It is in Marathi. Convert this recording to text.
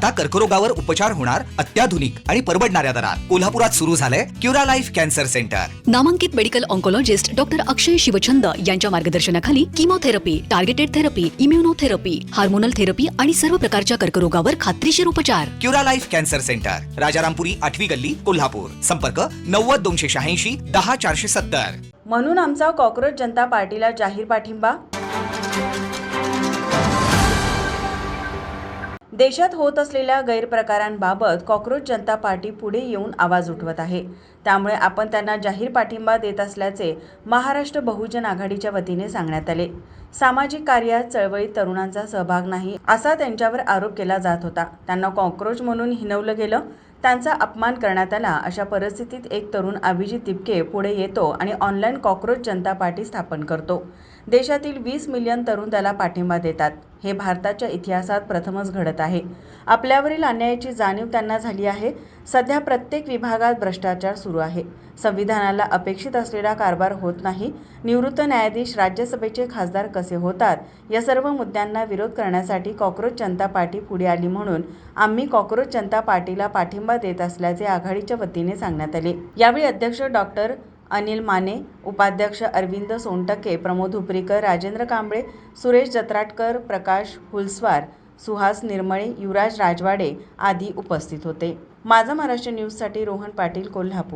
आता कर्करोगावर उपचार होणार अत्याधुनिक आणि परवडणाऱ्या दरात। कोल्हापुरात सुरू झालंय क्युरा लाईफ कॅन्सर सेंटर। नामांकित medical oncologist doctor Akshay Shivchand यांच्या मार्गदर्शनाखाली chemotherapy, targeted therapy, immunotherapy, hormonal therapy आणि सर्व प्रकारच्या कर्करोगावर खात्रीशीर उपचार। Cura Life Cancer Centre, Rajarampuri 8वी गल्ली, कोल्हापूर। संपर्क 90 286 10 470। म्हणून आमचा कॉक्रोच जनता पार्टीला जाहीर पाठिंबा। देशात होत असलेल्या गैरप्रकारांबाबत कॉक्रोच जनता पार्टी पुढे येऊन आवाज उठवत आहे। त्यामुळे आपण त्यांना जाहीर पाठिंबा देत असल्याचे महाराष्ट्र बहुजन आघाडीच्या वतीने सांगण्यात आले। सामाजिक कार्यात चळवळीत तरुणांचा सहभाग नाही असा त्यांच्यावर आरोप केला जात होता। त्यांना कॉक्रोच म्हणून हिणवलं गेलं, त्यांचा अपमान करण्यात आला। अशा परिस्थितीत एक तरुण अभिजित तिपके पुढे येतो आणि ऑनलाईन कॉक्रोच जनता पार्टी स्थापन करतो। देशातील 20 मिलियन तरुण त्याला पाठिंबा देतात। हे भारताच्या इतिहासात प्रथमच घडत आहे। आपल्यावरील अन्यायाची जाणीव त्यांना झाली आहे। सध्या प्रत्येक विभागात भ्रष्टाचार सुरू आहे। संविधानाला अपेक्षित असलेला कारभार होत नाही। निवृत्त न्यायाधीश राज्यसभेचे खासदार कसे होतात, या सर्व मुद्द्यांना विरोध करण्यासाठी कॉक्रोच जनता पार्टी पुढे आली। म्हणून आम्ही कॉक्रोच जनता पार्टीला पाठिंबा देत असल्याचे आघाडीच्या वतीने सांगण्यात आले। यावेळी अध्यक्ष डॉक्टर अनिल माने, उपाध्यक्ष अरविंद सोनटक्के, प्रमोद हुपरीकर, राजेंद्र कांबळे, सुरेश जत्राटकर, प्रकाश हुलस्वार, सुहास निर्मळे, युवराज राजवाडे आदी उपस्थित होते। माझा महाराष्ट्र न्यूजसाठी रोहन पाटील, कोल्हापूर।